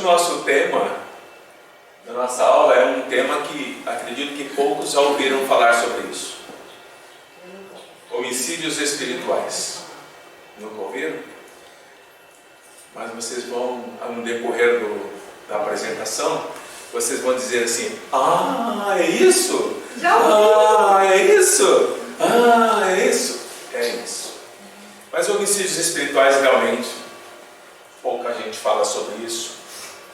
nosso tema, da nossa aula, é um tema que acredito que poucos já ouviram falar sobre isso. Homicídios espirituais. Nunca ouviram? Mas vocês vão, no decorrer da apresentação, vocês vão dizer assim: ah, é isso? Ah, é isso? Ah, é isso? É isso. Mas homicídios espirituais, realmente, pouca gente fala sobre isso,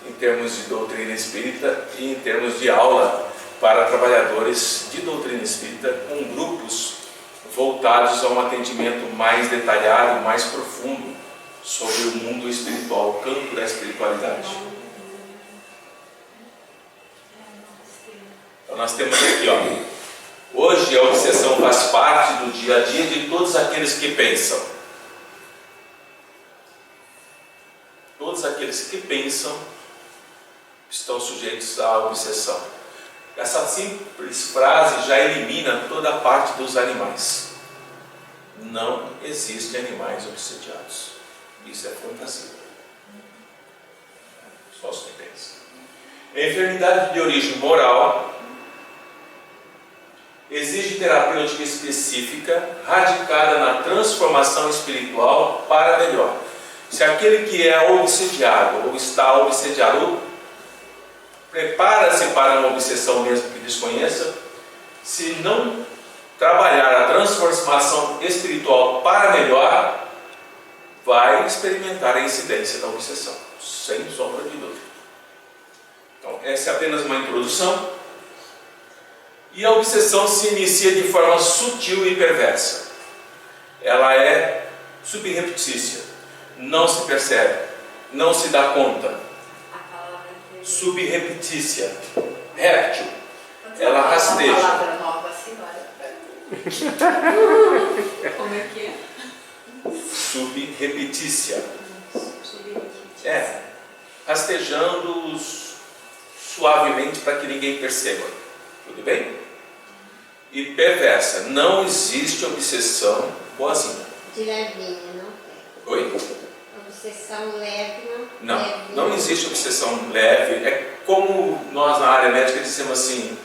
em termos de doutrina espírita e em termos de aula para trabalhadores de doutrina espírita, com grupos voltados a um atendimento mais detalhado, mais profundo sobre o mundo espiritual, o campo da espiritualidade. Então nós temos aqui, hoje a obsessão faz parte do dia a dia de todos aqueles que pensam. Todos aqueles que pensam estão sujeitos à obsessão. Essa simples frase já elimina toda a parte dos animais. Não existem animais obsediados. Isso é fantasia. Só os que pensam. A enfermidade de origem moral exige terapêutica específica, radicada na transformação espiritual para melhor. Se aquele que é obsediado ou está obsediado ou prepara-se para uma obsessão mesmo que desconheça, se não trabalhar a transformação espiritual para melhor, vai experimentar a incidência da obsessão, sem sombra de dúvida. Então, essa é apenas uma introdução. E a obsessão se inicia de forma sutil e perversa. Ela é subreptícia, não se percebe, não se dá conta. Subreptícia, réptil, ela rasteja. Uma palavra nova assim, olha. Como é que é? Subreptícia. Rastejando suavemente para que ninguém perceba. Tudo bem? E perversa. Não existe obsessão boazinha. De levinha, não tem. Oi? Obsessão leve, não? Não, Levinha. não existe obsessão leve. É como nós na área médica dizemos assim: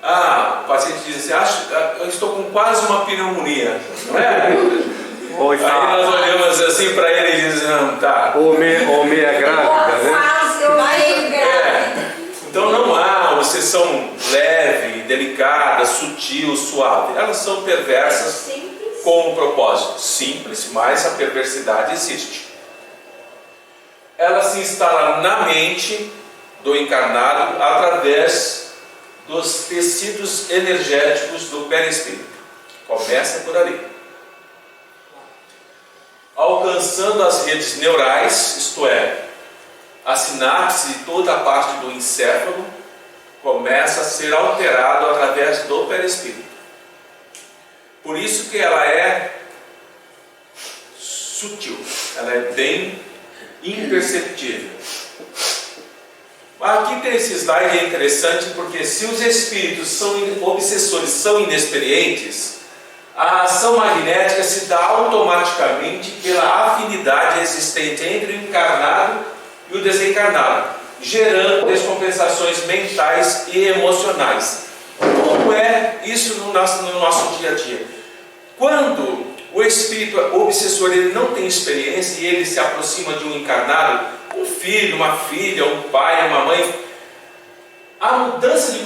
o paciente diz assim, eu estou com quase uma pneumonia, não é? Aí nós olhamos assim para ele e dizemos, não, tá. Ou meia grávida, né? Quase eu meio grávida. Então não há obsessão leve, delicada, sutil, suave. Elas são perversas. Simples. Com um propósito simples, mas a perversidade existe. Ela se instala na mente do encarnado através dos tecidos energéticos do perispírito. Começa por ali. Alcançando as redes neurais, isto é, a sinapse e toda a parte do encéfalo, começa a ser alterado através do perispírito. Por isso que ela é sutil, ela é bem imperceptível. Aqui tem esse slide, é interessante porque se os espíritos obsessores são inexperientes, a ação magnética se dá automaticamente pela afinidade existente entre o encarnado e o desencarnado, gerando descompensações mentais e emocionais. Como é isso no nosso dia a dia? Quando o espírito obsessor ele não tem experiência e ele se aproxima de um encarnado, um filho, uma filha, um pai, uma mãe, a mudança de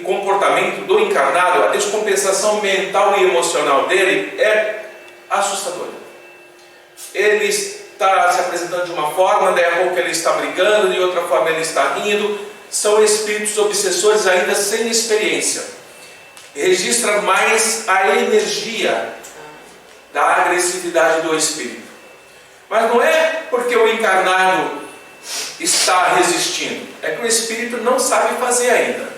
comportamento do encarnado, a descompensação mental e emocional dele é assustadora. Ele está se apresentando de uma forma, daí a pouco ele está brigando, de outra forma ele está rindo. São espíritos obsessores ainda sem experiência. Registra mais a energia da agressividade do espírito. Mas não é porque o encarnado está resistindo, é que o espírito não sabe fazer ainda.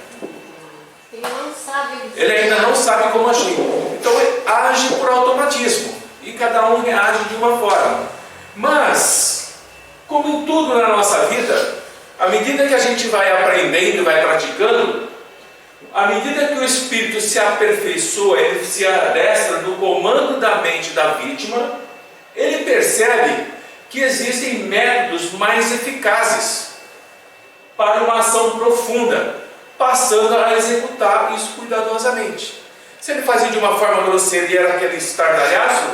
Ele ainda não sabe como agir. Então ele age por automatismo e cada um reage de uma forma. Mas, como em tudo na nossa vida, à medida que a gente vai aprendendo e vai praticando, à medida que o espírito se aperfeiçoa, ele se adestra no comando da mente da vítima, ele percebe que existem métodos mais eficazes para uma ação profunda, passando a executar isso cuidadosamente. Se ele fazia de uma forma grosseira e era aquele estardalhaço,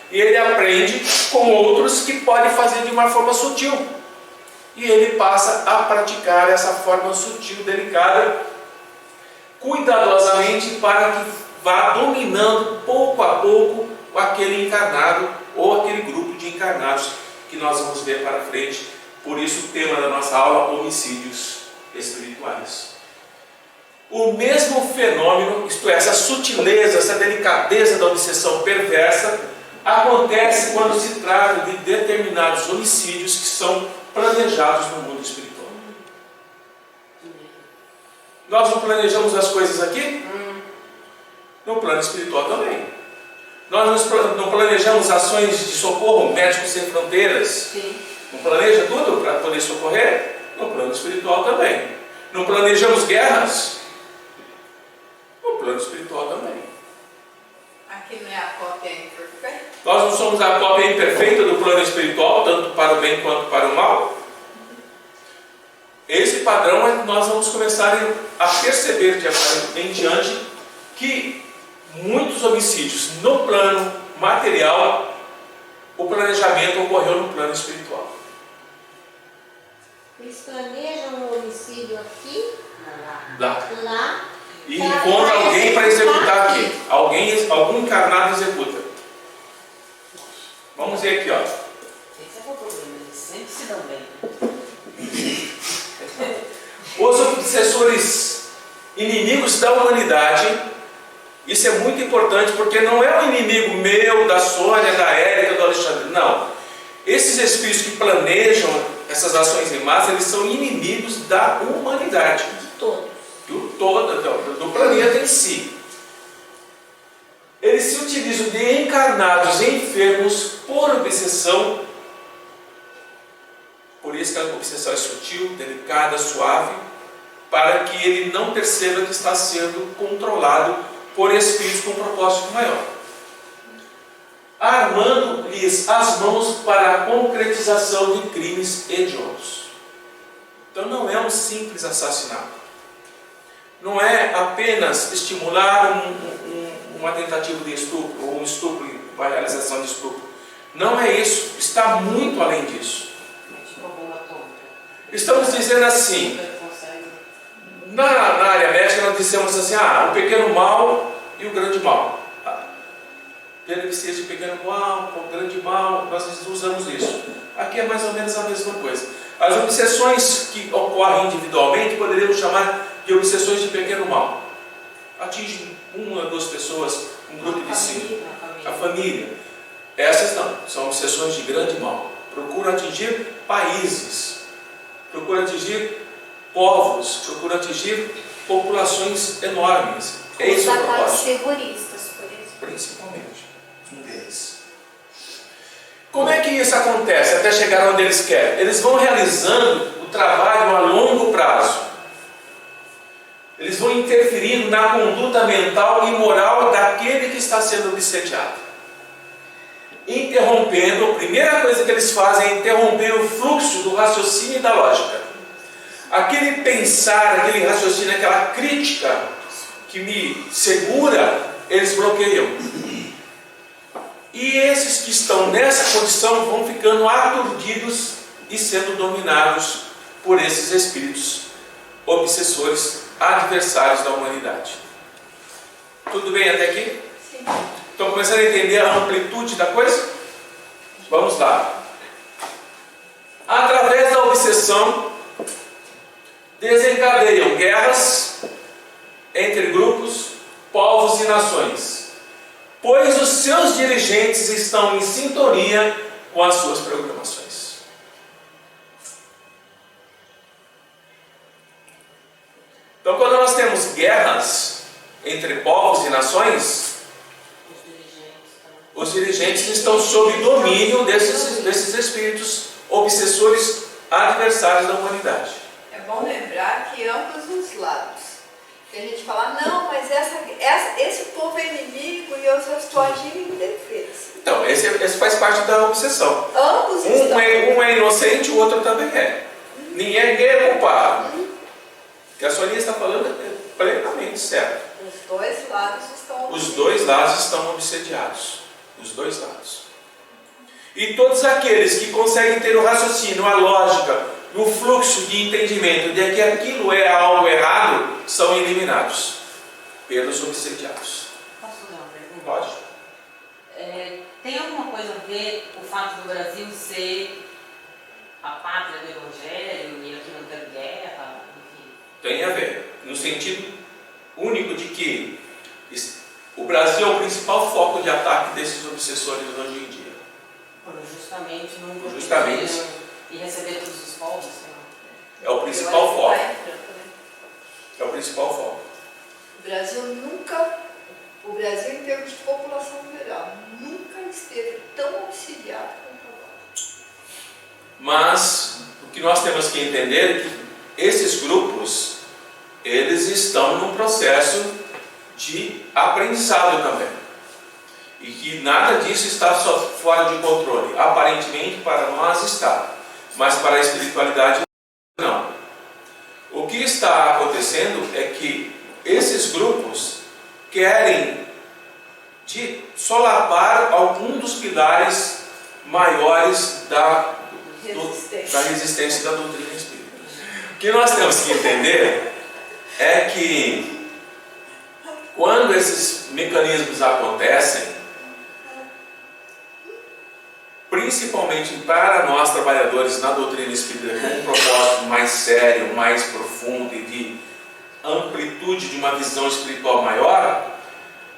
ele aprende com outros que pode fazer de uma forma sutil. E ele passa a praticar essa forma sutil, delicada, cuidadosamente, para que vá dominando pouco a pouco aquele encarnado ou aquele grupo de encarnados que nós vamos ver para frente. Por isso o tema da nossa aula, homicídios espirituais. O mesmo fenômeno, isto é, essa sutileza, essa delicadeza da obsessão perversa, acontece quando se trata de determinados homicídios que são planejados no mundo espiritual. Nós não planejamos as coisas aqui? No plano espiritual também. Nós não planejamos ações de socorro, Médicos Sem Fronteiras? Sim. Não planeja tudo para poder socorrer? No plano espiritual também. Não planejamos guerras? No plano espiritual também. Aqui não é a cópia imperfeita? Nós não somos a cópia imperfeita do plano espiritual, tanto para o bem quanto para o mal? Esse padrão é que nós vamos começar a perceber de agora em diante que muitos homicídios no plano material, o planejamento ocorreu no plano espiritual. Eles planejam um homicídio aqui, lá, E encontra alguém para executar aqui. Algum encarnado executa. Vamos ver aqui, ó. Esse é o problema, eles sempre se dão bem. Os obsessores inimigos da humanidade, isso é muito importante, porque não é um inimigo meu, da Sônia, da Érica, do Alexandre, não. Esses espíritos que planejam essas ações em massa, eles são inimigos da humanidade. de todos. Do planeta em si. Eles se utilizam de encarnados enfermos por obsessão. Por isso que a obsessão é sutil, delicada, suave, para que ele não perceba que está sendo controlado por espíritos com um propósito maior, armando-lhes as mãos para a concretização de crimes hediondos. Então não é um simples assassinato. Não é apenas estimular uma tentativa de estupro, ou um estupro, uma realização de estupro. Não é isso, está muito além disso. Estamos dizendo assim, na área médica nós dissemos assim, o pequeno mal e o grande mal. Pelo que seja pequeno mal, o grande mal, nós usamos isso. Aqui é mais ou menos a mesma coisa. As obsessões que ocorrem individualmente poderíamos chamar de obsessões de pequeno mal. Atingem uma, duas pessoas, um grupo de 5. A família. Essas não, são obsessões de grande mal. Procuram atingir países, procuram atingir povos, procuram atingir populações enormes. É isso o propósito. Terroristas, por exemplo. Principalmente, um deles. Como é que isso acontece até chegar onde eles querem? Eles vão realizando o trabalho a longo prazo. Eles vão interferindo na conduta mental e moral daquele que está sendo obsediado. Interrompendo, a primeira coisa que eles fazem é interromper o fluxo do raciocínio e da lógica. Aquele pensar, aquele raciocínio, aquela crítica que me segura, eles bloqueiam. E esses que estão nessa condição vão ficando aturdidos e sendo dominados por esses espíritos obsessores, adversários da humanidade. Tudo bem até aqui? Sim. Estão começando a entender a amplitude da coisa? Vamos lá. Através da obsessão, desencadeiam guerras entre grupos, povos e nações, pois os seus dirigentes estão em sintonia com as suas programações. Então, quando nós temos guerras entre povos e nações, os dirigentes estão sob domínio desses espíritos obsessores adversários da humanidade. É bom lembrar que ambos os lados. Que a gente fala, não, mas esse povo é inimigo e eu só estou agindo em defesa. Então, esse faz parte da obsessão. Ambos estão. Um é inocente, o outro também é. Ninguém é culpado. que a Sonia está falando é plenamente certo. Os dois lados estão Os dois lados estão obsediados. Os dois lados. E todos aqueles que conseguem ter o raciocínio, a lógica, o fluxo de entendimento de que aquilo é algo errado, são eliminados pelos obsediados. Posso fazer uma pergunta? Pode? Tem alguma coisa a ver o fato do Brasil ser a pátria do Evangelho e aqui não ter guerra? Enfim. Tem a ver, no sentido único de que o Brasil é o principal foco de ataque desses obsessores hoje em dia. Justamente não Justamente. E receber todos os povos. É o principal foco. né? É o principal foco. O Brasil em termos de população geral, nunca esteve tão obsidiado quanto agora. Mas o que nós temos que entender é que esses grupos, eles estão num processo de aprendizado também. E que nada disso está só fora de controle. Aparentemente para nós está, mas para a espiritualidade não. O que está acontecendo é que esses grupos querem solapar algum dos pilares maiores da resistência da doutrina espírita. O que nós temos que entender é que quando esses mecanismos acontecem, principalmente para nós trabalhadores na doutrina espírita com um propósito mais sério, mais profundo e de amplitude de uma visão espiritual maior,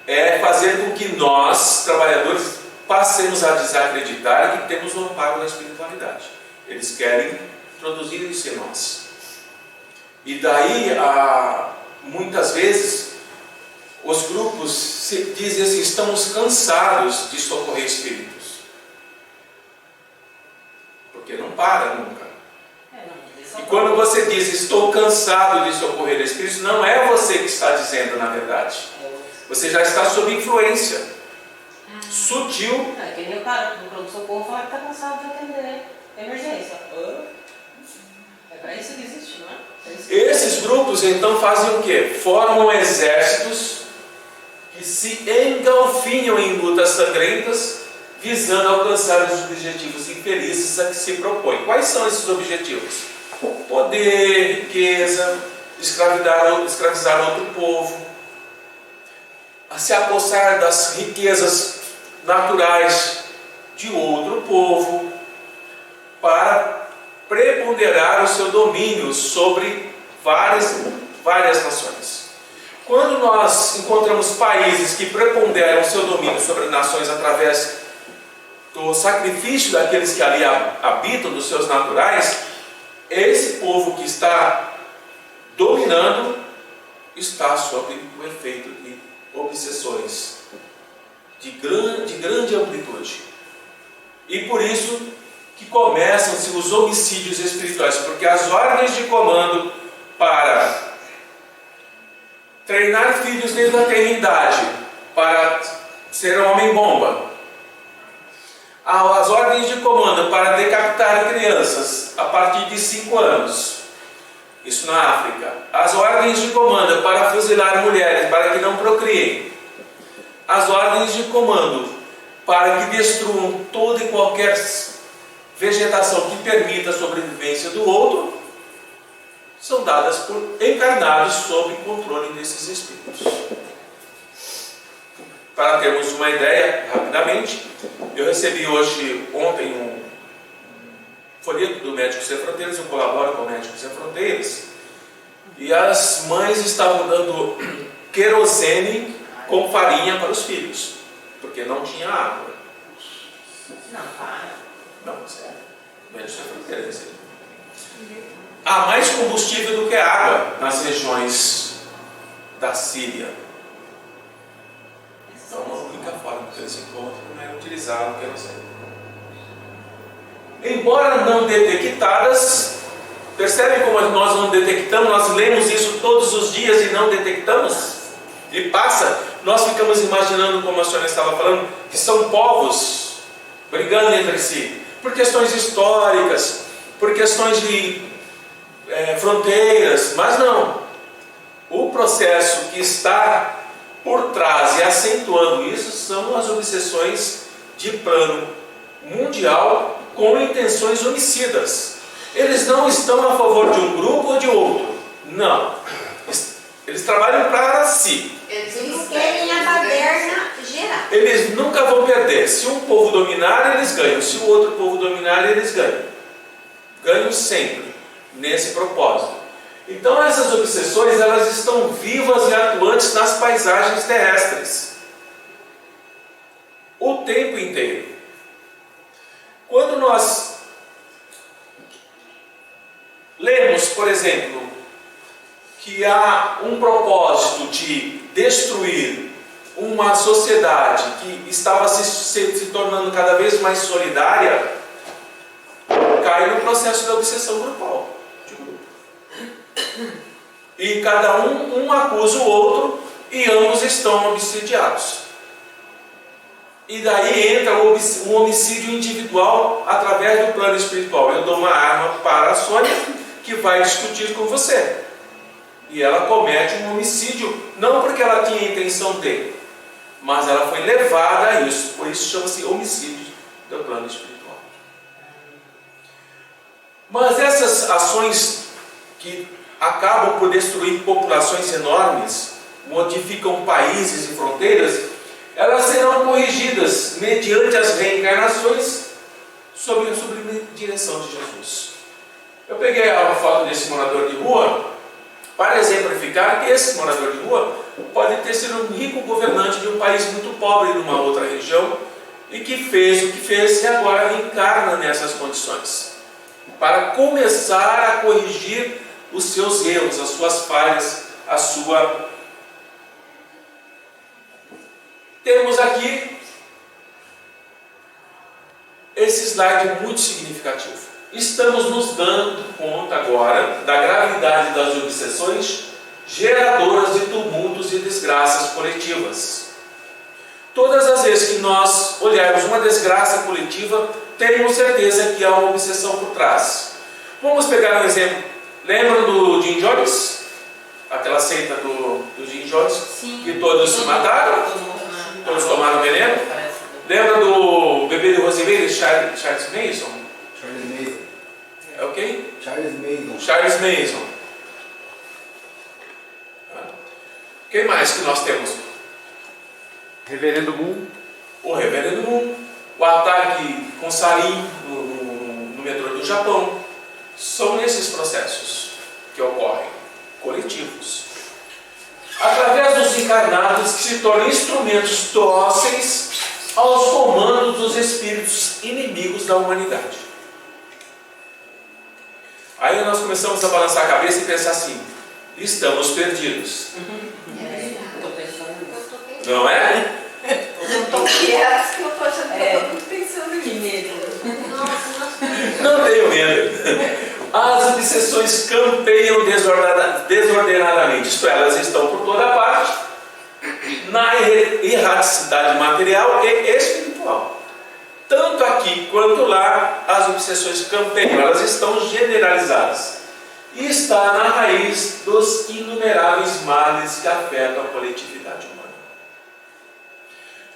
é fazer com que nós, trabalhadores, passemos a desacreditar que temos o amparo da espiritualidade. Eles querem introduzir isso em nós. E daí, muitas vezes, os grupos dizem assim: estamos cansados de socorrer espíritos. Porque não para nunca. E quando você diz estou cansado de socorrer espíritos, não é você que está dizendo, na verdade. Você já está sob influência sutil. É que nem o cara do pronto-socorro fala que está cansado de atender emergência. É para isso que existe, não é? Esses grupos então fazem o quê? Formam exércitos que se engalfinham em lutas sangrentas, visando alcançar os objetivos infelizes a que se propõe. Quais são esses objetivos? Poder, riqueza, escravizar outro povo, a se apossar das riquezas naturais de outro povo, para preponderar o seu domínio sobre várias nações. Quando nós encontramos países que preponderam o seu domínio sobre nações através do sacrifício daqueles que ali habitam, dos seus naturais, esse povo que está dominando está sob o efeito de obsessões de grande amplitude. E por isso que começam-se os homicídios espirituais, porque as ordens de comando para treinar filhos desde a tenridade para ser homem-bomba, as ordens de comando para decapitar crianças a partir de 5 anos, isso na África, as ordens de comando para fuzilar mulheres para que não procriem, as ordens de comando para que destruam toda e qualquer vegetação que permita a sobrevivência do outro, são dadas por encarnados sob controle desses espíritos. Para termos uma ideia, rapidamente, eu recebi ontem um folheto do Médicos Sem Fronteiras, eu colaboro com o Médicos Sem Fronteiras, e as mães estavam dando querosene com farinha para os filhos, porque não tinha água. Não, para. Não, sério. Médicos Sem Fronteiras. Há mais combustível do que água nas regiões da Síria. Então, a única forma que eles encontram é utilizar o querosene. Embora não detectadas, percebem como nós não detectamos? Nós lemos isso todos os dias e não detectamos? E passa, nós ficamos imaginando, como a senhora estava falando, que são povos brigando entre si, por questões históricas, por questões de fronteiras, mas não. O processo que está por trás e acentuando isso são as obsessões de plano mundial com intenções homicidas. Eles não estão a favor de um grupo ou de outro. Não. Eles trabalham para si. Eles querem a baderna geral. Eles nunca vão perder. Se um povo dominar, eles ganham. Se o outro povo dominar, eles ganham. Ganham sempre nesse propósito. Então essas obsessões, elas estão vivas e atuantes nas paisagens terrestres o tempo inteiro. Quando nós lemos, por exemplo, que há um propósito de destruir uma sociedade que estava se tornando cada vez mais solidária, cai no processo da obsessão grupal. E cada um acusa o outro e ambos estão obsidiados. E daí entra o homicídio individual através do plano espiritual. Eu dou uma arma para a Sônia, que vai discutir com você. E ela comete um homicídio, não porque ela tinha a intenção de, mas ela foi levada a isso. Por isso chama-se homicídio do plano espiritual. Mas essas ações que acabam por destruir populações enormes, modificam países e fronteiras, elas serão corrigidas mediante as reencarnações sob a direção de Jesus. Eu peguei a foto desse morador de rua para exemplificar que esse morador de rua pode ter sido um rico governante de um país muito pobre numa outra região e que fez o que fez e agora reencarna nessas condições para começar a corrigir os seus erros, as suas falhas, a sua... Temos aqui esse slide muito significativo. Estamos nos dando conta agora da gravidade das obsessões geradoras de tumultos e desgraças coletivas. Todas as vezes que nós olharmos uma desgraça coletiva, teremos certeza que há uma obsessão por trás. Vamos pegar um exemplo. Lembram do Jim Jones? Aquela seita do Jim Jones? Sim. Que todos se mataram? Todos tomaram veneno? Lembra do bebê de Rosemary, Charles Manson? Charles Manson. É o quê? Charles Manson. Charles Manson. Quem mais que nós temos? Reverendo Moon. O Reverendo Moon. O ataque com sarin no metrô do Japão. São esses processos que ocorrem, coletivos. Através dos encarnados que se tornam instrumentos dóceis aos comandos dos espíritos inimigos da humanidade. Aí nós começamos a balançar a cabeça e pensar assim: estamos perdidos. Não é? Eu estou quieta, que eu estou achando que eu estou muito pensando nisso. Não tenho medo. As obsessões campeiam desordenadamente, isto é, elas estão por toda parte, na erraticidade material e espiritual. Tanto aqui quanto lá, as obsessões campeiam, elas estão generalizadas. E está na raiz dos inumeráveis males que afetam a coletividade humana.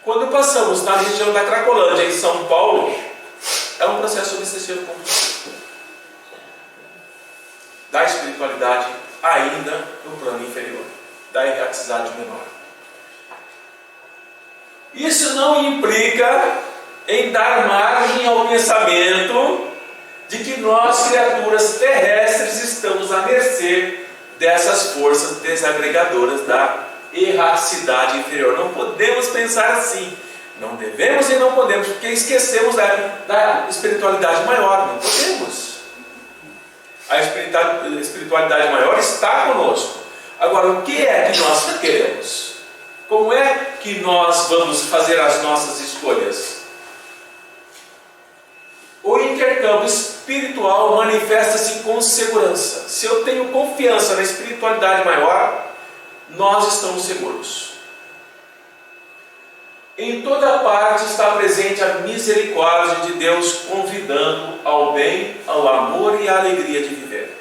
Quando passamos na região da Cracolândia, em São Paulo, é um processo obsessivo compulsivo da espiritualidade ainda no plano inferior, da erraticidade menor. Isso não implica em dar margem ao pensamento de que nós, criaturas terrestres, estamos à mercê dessas forças desagregadoras da erraticidade inferior. Não podemos pensar assim. Não devemos e não podemos, porque esquecemos da espiritualidade maior. Não podemos. A espiritualidade maior está conosco. Agora, o que é que nós queremos? Como é que nós vamos fazer as nossas escolhas? O intercâmbio espiritual manifesta-se com segurança. Se eu tenho confiança na espiritualidade maior, nós estamos seguros. Em toda parte está presente a misericórdia de Deus, convidando ao bem, ao amor e à alegria de viver.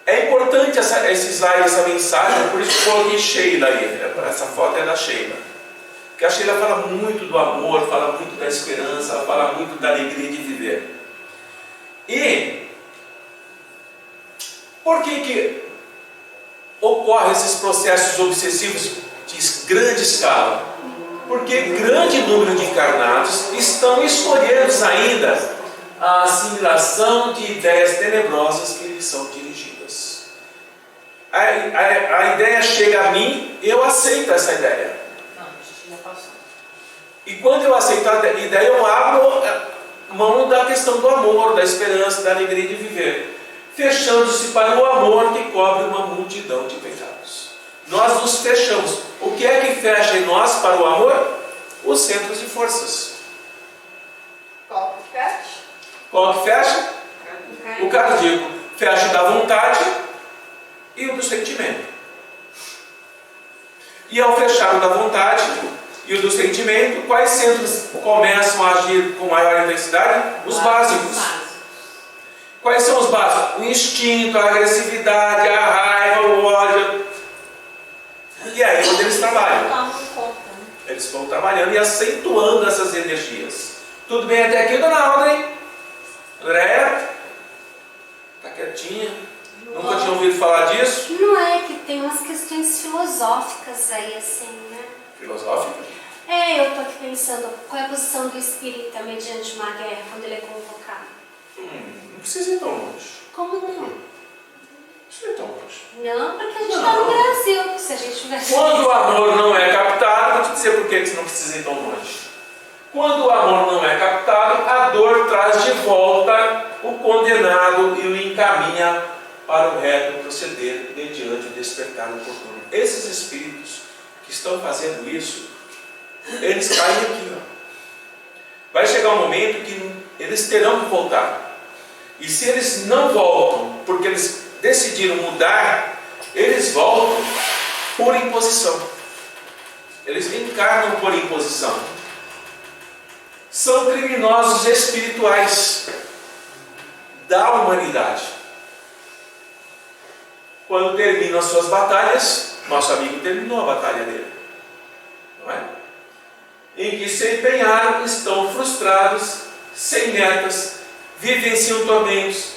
É importante esse slide, essa mensagem, por isso que eu coloquei Sheila aí. Essa foto é da Sheila. Porque a Sheila fala muito do amor, fala muito da esperança, ela fala muito da alegria de viver. E por que ocorrem esses processos obsessivos de grande escala? Porque grande número de encarnados estão escolhendo ainda a assimilação de ideias tenebrosas que lhes são dirigidas. A ideia chega a mim, eu aceito essa ideia. Não, a gente já passou. E quando eu aceito a ideia, eu abro mão da questão do amor, da esperança, da alegria de viver, fechando-se para o amor que cobre uma multidão de pecados. Nós nos fechamos. O que é que fecha em nós para o amor? Os centros de forças. Qual que fecha? Qual que fecha? O cardíaco. Fecha o da vontade e o do sentimento. E ao fechar o da vontade e o do sentimento, quais centros começam a agir com maior intensidade? Os básicos. Quais são os básicos? O instinto, a agressividade, a raiva, o ódio. E aí é onde eles trabalham. Eles estão trabalhando e acentuando essas energias. Tudo bem até aqui, dona Audrey? Andréia? Está quietinha? Nunca tinha ouvido falar disso? Não é que tem umas questões filosóficas aí, assim, né? Filosófica? Eu tô aqui pensando, qual é a posição do espírita mediante uma guerra quando ele é convocado? Não precisa ir tão longe. Como não? Não precisa ir tão longe. Não, porque a gente tá no Brasil, se a gente tivesse... Quando o amor não é captado, vou te dizer por que você não precisa ir tão longe. Quando o amor não é captado, a dor traz de volta o condenado e o encaminha para o reto proceder mediante o despertar oportuno. Esses espíritos que estão fazendo isso, eles caem aqui. Vai chegar um momento que eles terão que voltar. E se eles não voltam, porque eles decidiram mudar, eles voltam por imposição. Eles reencarnam por imposição. São criminosos espirituais da humanidade. Quando terminam as suas batalhas, nosso amigo terminou a batalha dele, não é? Em que se empenharam, estão frustrados, sem metas, vivenciam tormentos,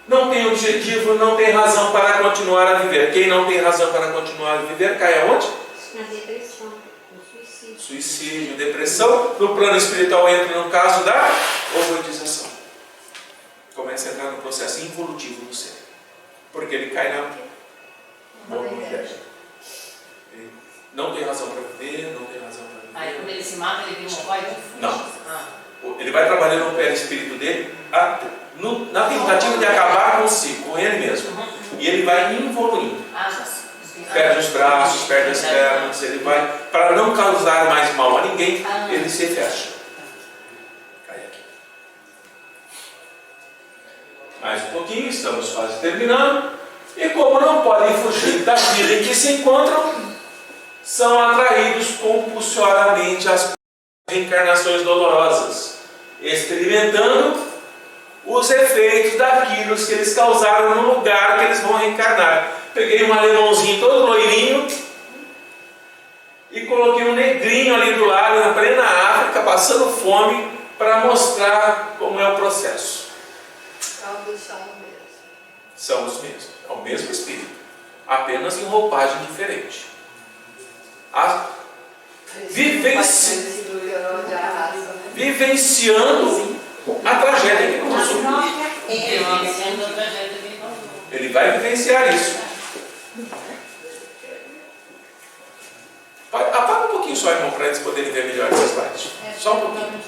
não tem objetivo, não tem razão para continuar a viver. Quem não tem razão para continuar a viver cai aonde? Na depressão, no suicídio. Suicídio, depressão. No plano espiritual entra no caso da ovoidização. Começa a entrar no processo involutivo do ser. Porque ele cai na boa ideia. Ele não tem razão para viver, não tem razão para viver. Aí quando ele se mata, ele vira um pai de fundo. Não. Ele vai trabalhando no perispírito dele na tentativa de acabar consigo, com ele mesmo. E ele vai evoluindo. Perde os braços, perde as pernas, ele vai, para não causar mais mal a ninguém, ele se fecha. Cai aqui. Mais um pouquinho, estamos quase terminando. E como não podem fugir da vida em que se encontram, são atraídos compulsoriamente às reencarnações dolorosas, experimentando os efeitos daquilo que eles causaram no lugar que eles vão reencarnar. Peguei um alemãozinho todo loirinho e coloquei um negrinho ali do lado, na plena África, passando fome, para mostrar como é o processo. Ambos são o mesmo. São os mesmos, é o mesmo espírito, apenas em roupagem diferente. Vivenciando a tragédia que ele passou. Ele vai vivenciar isso. Apaga um pouquinho só, irmão, para eles poderem ver melhor essas partes. Só um pouquinho.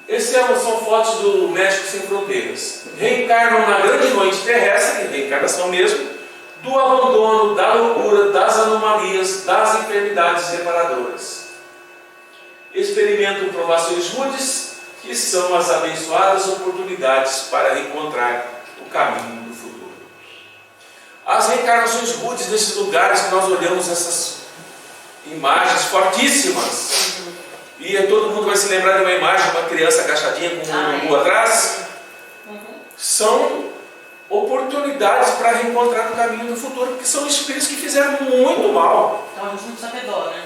Essas são fotos do Médicos Sem Fronteiras. Reencarnam na grande noite terrestre, reencarnação mesmo, do abandono, da loucura, das anomalias, das enfermidades reparadoras. Experimentam provações rudes, que são as abençoadas oportunidades para reencontrar o caminho do futuro. As reencarnações rudes nesses lugares que nós olhamos essas imagens fortíssimas, e todo mundo vai se lembrar de uma imagem de uma criança agachadinha com um umbu atrás, são oportunidades para reencontrar o caminho do futuro, porque são espíritos que fizeram muito mal. Então a gente não precisa ter dó, né?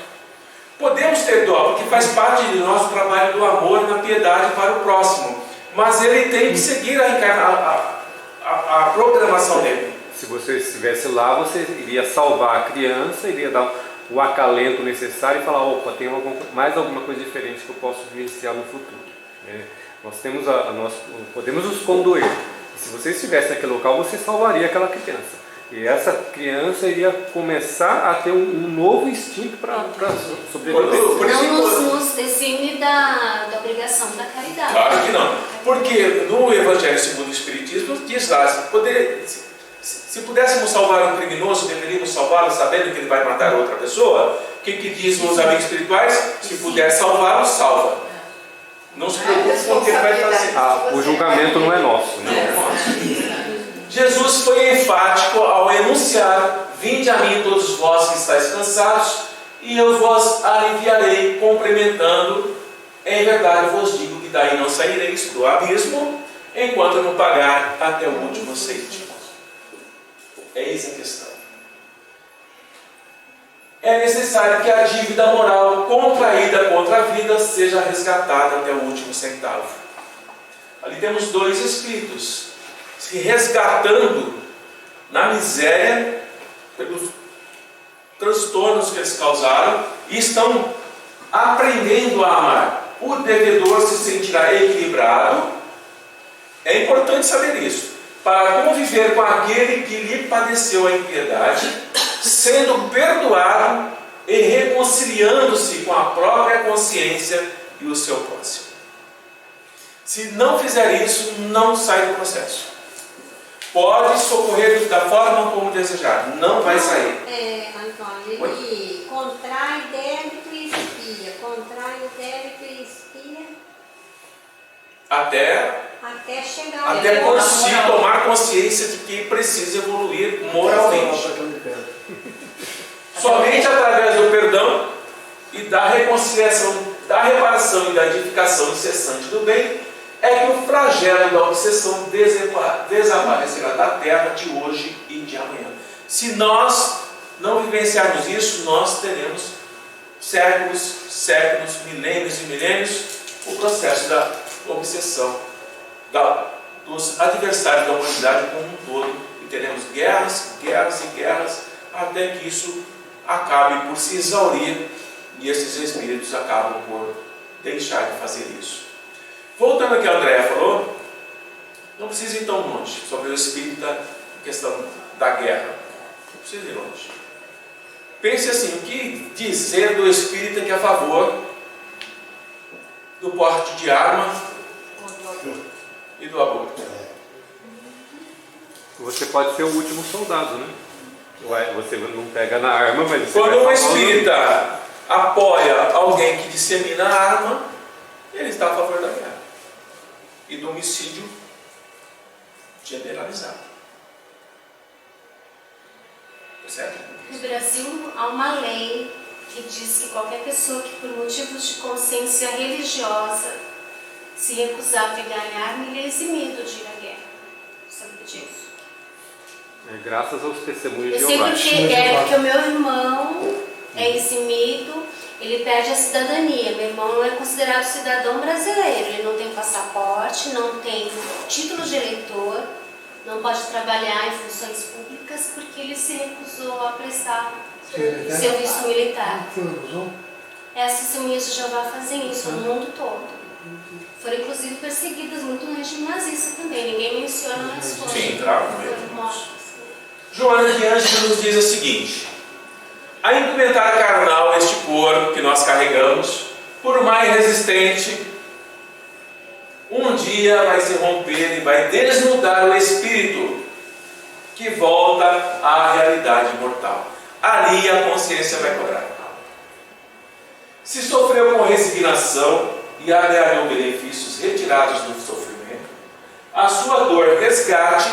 Podemos ter dó, porque faz parte do nosso trabalho do amor e da piedade para o próximo, mas ele tem que seguir a programação dele. Se você estivesse lá, você iria salvar a criança, iria dar o acalento necessário e falar, opa, tem mais alguma coisa diferente que eu posso vivenciar no futuro. Nós temos nós podemos nos condoer. Se você estivesse naquele local, você salvaria aquela criança. E essa criança iria começar a ter um novo instinto para sobreviver. Não nos exime da obrigação da caridade. Claro que não. Porque no Evangelho segundo o Espiritismo diz lá, se pudéssemos salvar um criminoso, deveríamos salvá-lo sabendo que ele vai matar outra pessoa? O que diz os amigos espirituais? Se puder salvá-lo, salva. Não se preocupe com o que ele vai fazer. O julgamento não é nosso. Né? Jesus foi enfático ao enunciar: vinde a mim todos vós que estáis cansados, e eu vos aliviarei, complementando: em verdade vos digo que daí não saireis do abismo, enquanto não pagar até o último cêntimo. Eis a questão. É necessário que a dívida moral contraída contra a vida seja resgatada até o último centavo. Ali temos dois espíritos se resgatando na miséria pelos transtornos que eles causaram e estão aprendendo a amar. O devedor se sentirá equilibrado. É importante saber isso, para conviver com aquele que lhe padeceu a impiedade, sendo perdoado e reconciliando-se com a própria consciência e o seu próximo. Se não fizer isso, não sai do processo. Pode socorrer da forma como desejar, não vai sair. Antônio, ele contrai débito e expia. Contrai o débito e expia. Até chegar tomar consciência de que precisa evoluir moralmente. Somente através do perdão e da reconciliação, da reparação e da edificação incessante do bem é que o flagelo da obsessão desaparecerá da terra de hoje e de amanhã. Se nós não vivenciarmos isso, nós teremos séculos, milênios e milênios o processo da obsessão dos adversários da humanidade como um todo, e teremos guerras e guerras até que isso acabe por se exaurir e esses espíritos acabam por deixar de fazer isso. Voltando ao que a Andréa falou, não precisa ir tão longe sobre o espírito da questão da guerra. Não precisa ir longe. Pense assim: o que dizer do espírita que é a favor do porte de arma e do aborto? Você pode ser o último soldado, né? Você não pega na arma, mas você quando vai um espírita apoia alguém que dissemina a arma, ele está a favor da guerra e do homicídio generalizado. Certo? No Brasil há uma lei que diz que qualquer pessoa que por motivos de consciência religiosa se recusar a pegar em arma, ele é eximido de ir à guerra. Sabe disso? Graças aos testemunhos Eu de sei Jeová. porque o meu irmão é eximido, ele perde a cidadania. Meu irmão não é considerado cidadão brasileiro, ele não tem passaporte, não tem título de eleitor, não pode trabalhar em funções públicas porque ele se recusou a prestar serviço militar. Essas testemunhas de Jeová fazem isso no mundo todo. Foram inclusive perseguidas muito no regime nazista também, ninguém menciona as coisas. Sim, claro, mesmo. Joana de Ângeles nos diz o seguinte: a indumentária carnal, este corpo que nós carregamos, por mais resistente, um dia vai se romper e vai desnudar o espírito que volta à realidade mortal. Ali a consciência vai cobrar. Se sofreu com resignação e agregou benefícios retirados do sofrimento, a sua dor resgate,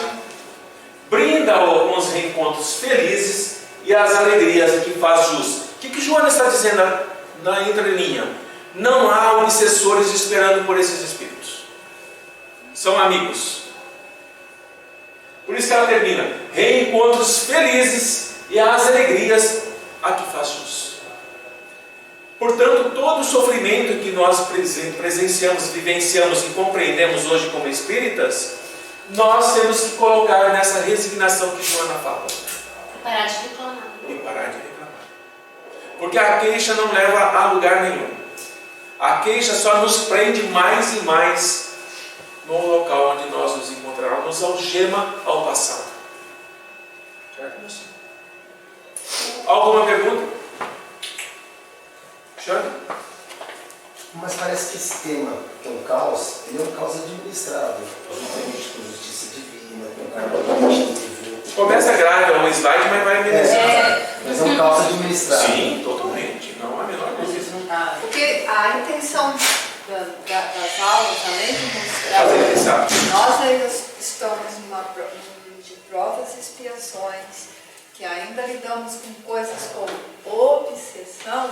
brinda-o com os reencontros felizes e as alegrias que faz jus. O que Joana está dizendo na entrelinha? Não há obsessores esperando por esses espíritos. São amigos. Por isso que ela termina: reencontros felizes e as alegrias a que faz jus. Portanto, todo o sofrimento que nós presenciamos, vivenciamos e compreendemos hoje como espíritas, nós temos que colocar nessa resignação que Joana fala. Parar de reclamar. E parar de reclamar. Porque a queixa não leva a lugar nenhum. A queixa só nos prende mais e mais no local onde nós nos encontramos, nos algema ao passado. Certo? Alguma pergunta? Xande? Mas parece que esse tema, que é um caos, ele é um caos administrado, juntamente com justiça divina, com o karma positivo. Começa grave, é um slide, mas vai amenizar. Mas é um caos administrado. Sim, totalmente. Não há a menor dúvida. Isso não tá. Porque a intenção das aulas, além de mostrar Fazer pensar. que nós ainda estamos num mundo de provas e expiações, que ainda lidamos com coisas como obsessão,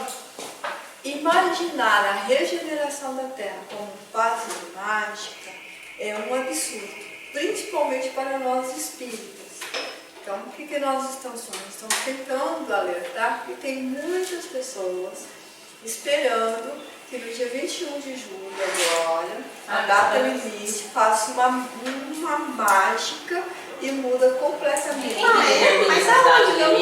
imaginar a regeneração da Terra como fase mágica é um absurdo, principalmente para nós espíritas. Então, o que nós estamos fazendo? Estamos tentando alertar que tem muitas pessoas esperando que no dia 21 de julho, agora, a data limite, faça uma mágica e muda completamente. Mas aonde não